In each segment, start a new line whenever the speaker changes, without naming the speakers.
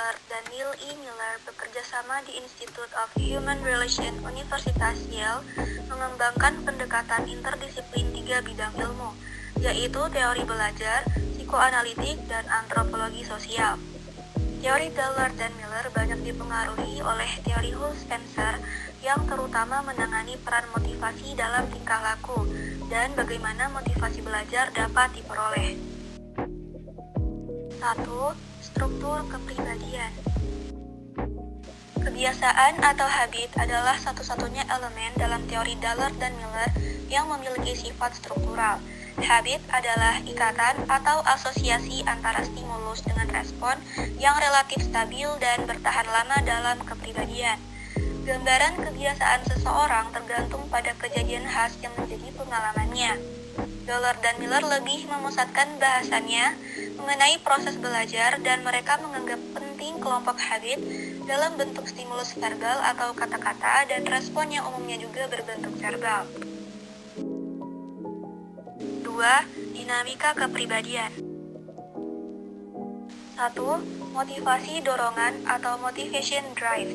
Dillard dan Neil E. Miller bekerja sama di Institute of Human Relations Universitas Yale mengembangkan pendekatan interdisiplin 3 bidang ilmu, yaitu teori belajar, psikoanalitik, dan antropologi sosial. Teori Dillard dan Miller banyak dipengaruhi oleh teori Hull Spencer yang terutama menangani peran motivasi dalam tingkah laku dan bagaimana motivasi belajar dapat diperoleh. 1. Struktur kepribadian. Kebiasaan atau habit adalah satu-satunya elemen dalam teori Dillard dan Miller yang memiliki sifat struktural. Habit adalah ikatan atau asosiasi antara stimulus dengan respon yang relatif stabil dan bertahan lama dalam kepribadian. Gambaran kebiasaan seseorang tergantung pada kejadian khas yang menjadi pengalamannya. Dillard dan Miller lebih memusatkan bahasannya mengenai proses belajar dan mereka menganggap penting kelompok habit dalam bentuk stimulus verbal atau kata-kata dan respon yang umumnya juga berbentuk verbal. 2. Dinamika kepribadian. 1. Motivasi dorongan atau motivation drive.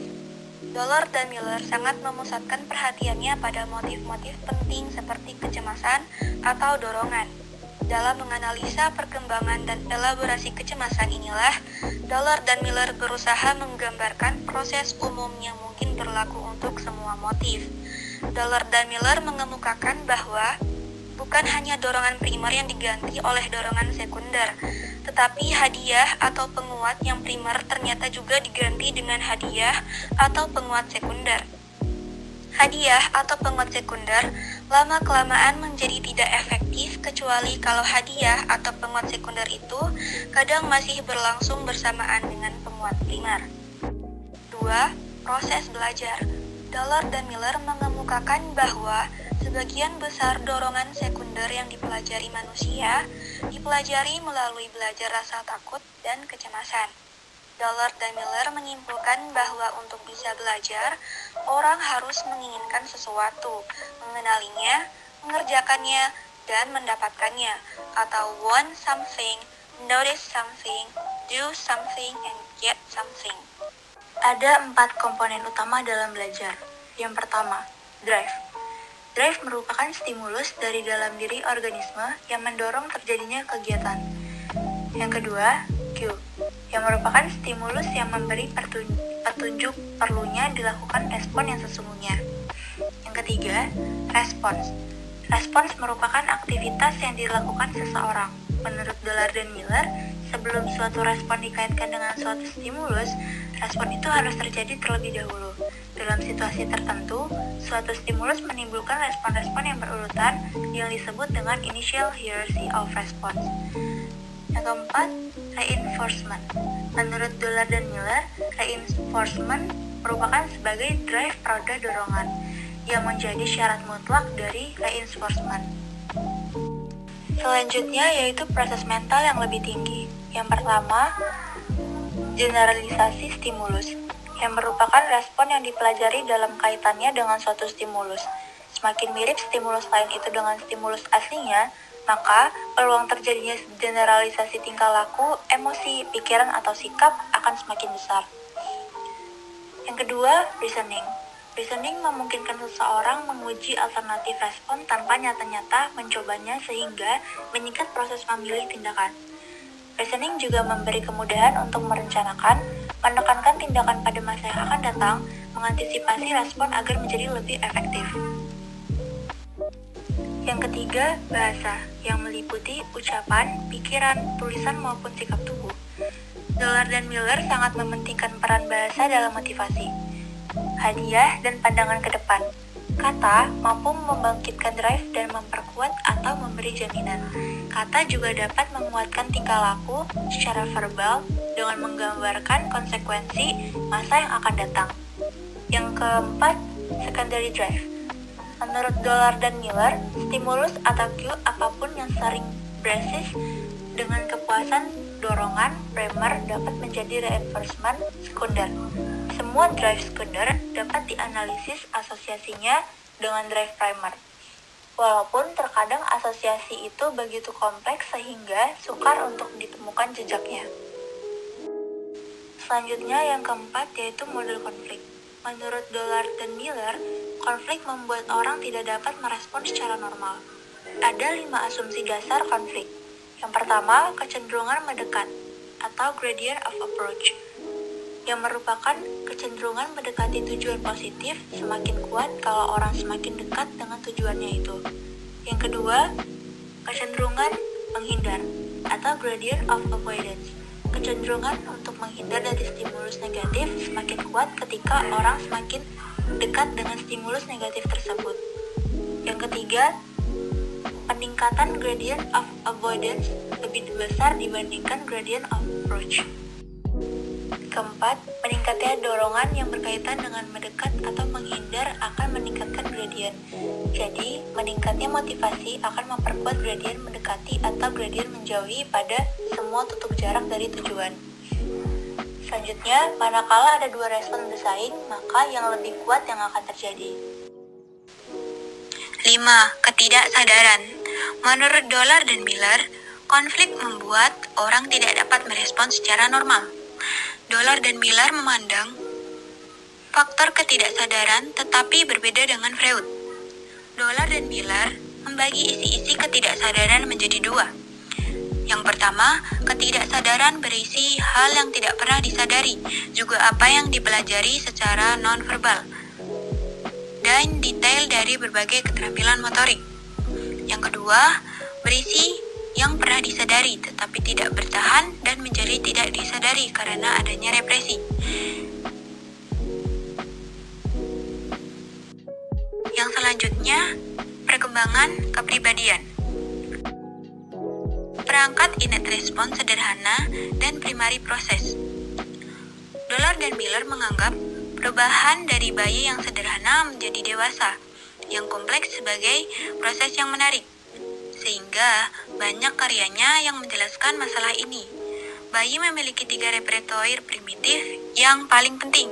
Dillard dan Miller sangat memusatkan perhatiannya pada motif-motif penting seperti kecemasan atau dorongan. Dalam menganalisa perkembangan dan elaborasi kecemasan inilah, Dillard dan Miller berusaha menggambarkan proses umum yang mungkin berlaku untuk semua motif. Dillard dan Miller mengemukakan bahwa bukan hanya dorongan primer yang diganti oleh dorongan sekunder, tetapi hadiah atau penguat yang primer ternyata juga diganti dengan hadiah atau penguat sekunder. Hadiah atau penguat sekunder lama-kelamaan menjadi tidak efektif kecuali kalau hadiah atau penguat sekunder itu kadang masih berlangsung bersamaan dengan penguat primer. 2. Proses belajar. Dillard dan Miller mengemukakan bahwa sebagian besar dorongan sekunder yang dipelajari manusia dipelajari melalui belajar rasa takut dan kecemasan. Dillard dan Miller menyimpulkan bahwa untuk bisa belajar, orang harus menginginkan sesuatu, mengenalinya, mengerjakannya, dan mendapatkannya, atau want something, notice something, do something, and get something. Ada 4 komponen utama dalam belajar. Yang pertama, drive. Drive merupakan stimulus dari dalam diri organisme yang mendorong terjadinya kegiatan. Yang kedua, cue, yang merupakan stimulus yang memberi petunjuk perlunya dilakukan respon yang sesungguhnya. Yang ketiga, respons. Respons merupakan aktivitas yang dilakukan seseorang. Menurut Dillard dan Miller, sebelum suatu respon dikaitkan dengan suatu stimulus, respon itu harus terjadi terlebih dahulu. Dalam situasi tertentu, suatu stimulus menimbulkan respon-respon yang berurutan yang disebut dengan initial hierarchy of response. Yang keempat, reinforcement. Menurut Dillard dan Miller, reinforcement merupakan sebagai drive roda dorongan yang menjadi syarat mutlak dari reinforcement. Selanjutnya yaitu proses mental yang lebih tinggi. Yang pertama, generalisasi stimulus, yang merupakan respon yang dipelajari dalam kaitannya dengan suatu stimulus. Semakin mirip stimulus lain itu dengan stimulus aslinya, maka peluang terjadinya generalisasi tingkah laku, emosi, pikiran, atau sikap akan semakin besar. Yang kedua, reasoning. Reasoning memungkinkan seseorang menguji alternatif respon tanpa nyata-nyata mencobanya sehingga meningkat proses memilih tindakan. Reasoning juga memberi kemudahan untuk merencanakan, menekankan tindakan pada masa yang akan datang, mengantisipasi respon agar menjadi lebih efektif. Yang ketiga, bahasa, yang meliputi ucapan, pikiran, tulisan maupun sikap tubuh. Dillard dan Miller sangat mementingkan peran bahasa dalam motivasi, hadiah, dan pandangan ke depan. Kata mampu membangkitkan drive dan memperkuat atau memberi jaminan. Kata juga dapat menguatkan tingkah laku secara verbal dengan menggambarkan konsekuensi masa yang akan datang. Yang keempat, secondary drive. Menurut Dillard dan Miller, stimulus atau cue apapun yang sering basis dengan kepuasan dorongan primer dapat menjadi reinforcement sekunder. Semua drive sekunder dapat dianalisis asosiasinya dengan drive primer. Walaupun terkadang asosiasi itu begitu kompleks sehingga sukar untuk ditemukan jejaknya. Selanjutnya yang keempat yaitu model konflik. Menurut Dollard dan Miller, konflik membuat orang tidak dapat merespon secara normal. Ada 5 asumsi dasar konflik. Yang pertama, kecenderungan mendekat atau gradient of approach, yang merupakan kecenderungan mendekati tujuan positif semakin kuat kalau orang semakin dekat dengan tujuannya itu. Yang kedua, kecenderungan menghindar atau gradient of avoidance. Kecenderungan untuk menghindar dari stimulus negatif semakin kuat ketika orang semakin dekat dengan stimulus negatif tersebut. Yang ketiga, peningkatan gradient of avoidance lebih besar dibandingkan gradient of approach. Keempat, meningkatnya dorongan yang berkaitan dengan mendekat atau menghindar akan meningkatkan gradient. Jadi, meningkatnya motivasi akan memperkuat gradient mendekati atau gradient menjauhi pada semua tutup jarak dari tujuan. Selanjutnya, manakala ada 2 respon bersaing, maka yang lebih kuat yang akan terjadi. 5. Ketidaksadaran. Menurut Dollard dan Miller, konflik membuat orang tidak dapat merespon secara normal. Dollard dan Miller memandang faktor ketidaksadaran tetapi berbeda dengan Freud. Dollard dan Miller membagi isi-isi ketidaksadaran menjadi 2. Yang pertama, ketidaksadaran berisi hal yang tidak pernah disadari, juga apa yang dipelajari secara non-verbal, dan detail dari berbagai keterampilan motorik. Yang kedua, berisi yang pernah disadari tetapi tidak bertahan dan menjadi tidak disadari karena adanya represi. Yang selanjutnya, perkembangan kepribadian. Perangkat innate response sederhana dan primary proses. Dollard dan Miller menganggap perubahan dari bayi yang sederhana menjadi dewasa yang kompleks sebagai proses yang menarik, sehingga banyak karyanya yang menjelaskan masalah ini. Bayi memiliki 3 repertoire primitif yang paling penting,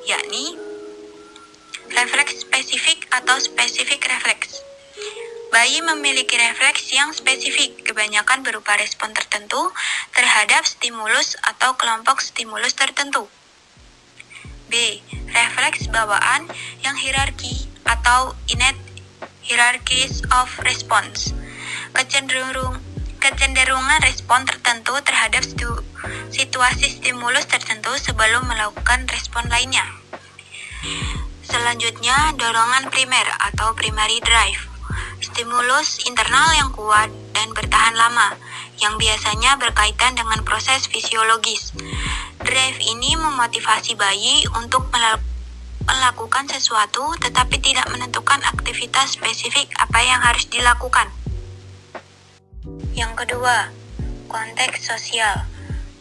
yakni refleks spesifik atau spesifik refleks. Bayi memiliki refleks yang spesifik, kebanyakan berupa respon tertentu terhadap stimulus atau kelompok stimulus tertentu. B. Refleks bawaan yang hierarki atau innate hierarchies of response. Kecenderungan respon tertentu terhadap situasi stimulus tertentu sebelum melakukan respon lainnya. Selanjutnya, dorongan primer atau primary drive. Stimulus internal yang kuat dan bertahan lama, yang biasanya berkaitan dengan proses fisiologis. Drive ini memotivasi bayi untuk melakukan sesuatu tetapi tidak menentukan aktivitas spesifik apa yang harus dilakukan. Yang kedua, konteks sosial.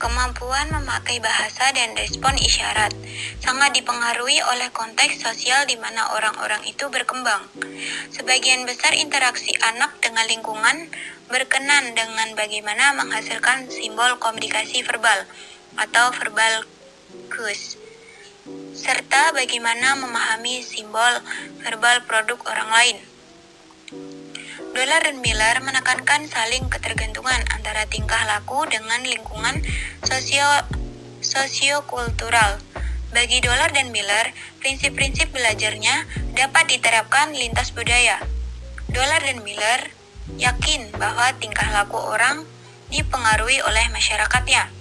Kemampuan memakai bahasa dan respon isyarat sangat dipengaruhi oleh konteks sosial di mana orang-orang itu berkembang. Sebagian besar interaksi anak dengan lingkungan berkenan dengan bagaimana menghasilkan simbol komunikasi verbal atau verbal cues, serta bagaimana memahami simbol verbal produk orang lain. Dollard dan Miller menekankan saling ketergantungan antara tingkah laku dengan lingkungan sosiokultural. Bagi Dollard dan Miller, prinsip-prinsip belajarnya dapat diterapkan lintas budaya. Dollard dan Miller yakin bahwa tingkah laku orang dipengaruhi oleh masyarakatnya.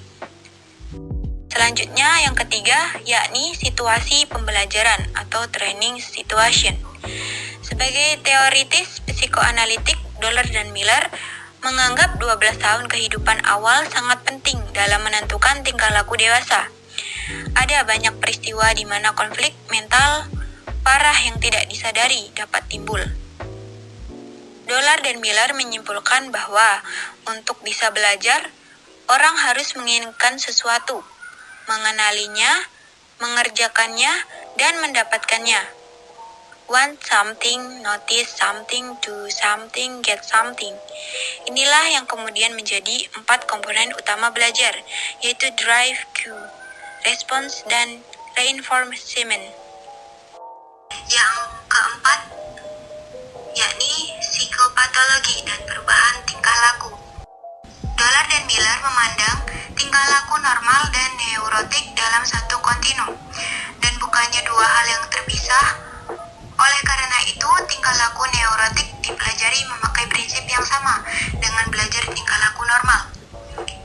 Selanjutnya, yang ketiga, yakni situasi pembelajaran atau training situation. Sebagai teoritis psikoanalitik, Dollard dan Miller menganggap 12 tahun kehidupan awal sangat penting dalam menentukan tingkah laku dewasa. Ada banyak peristiwa di mana konflik mental parah yang tidak disadari dapat timbul. Dollard dan Miller menyimpulkan bahwa untuk bisa belajar, orang harus menginginkan sesuatu, mengenalinya, mengerjakannya, dan mendapatkannya. Want something, notice something, do something, get something. Inilah yang kemudian menjadi 4 komponen utama belajar, yaitu drive, cue, response, dan reinforcement. Yang keempat, yakni psikopatologi dan perubahan tingkah laku. Dollard dan Miller memandang tingkah tingkah laku normal dan neurotik dalam satu kontinum, dan bukannya dua hal yang terpisah. Oleh karena itu, tingkah laku neurotik dipelajari memakai prinsip yang sama dengan belajar tingkah laku normal.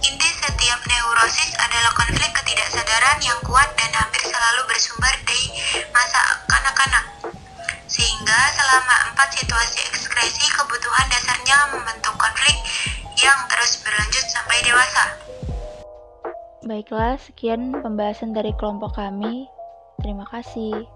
Inti setiap neurosis adalah konflik ketidaksadaran yang kuat dan hampir selalu bersumber di masa kanak-kanak. Sehingga selama 4 situasi ekskresi, kebutuhan dasarnya membentuk konflik yang terus berlanjut sampai dewasa.
Baiklah, sekian pembahasan dari kelompok kami. Terima kasih.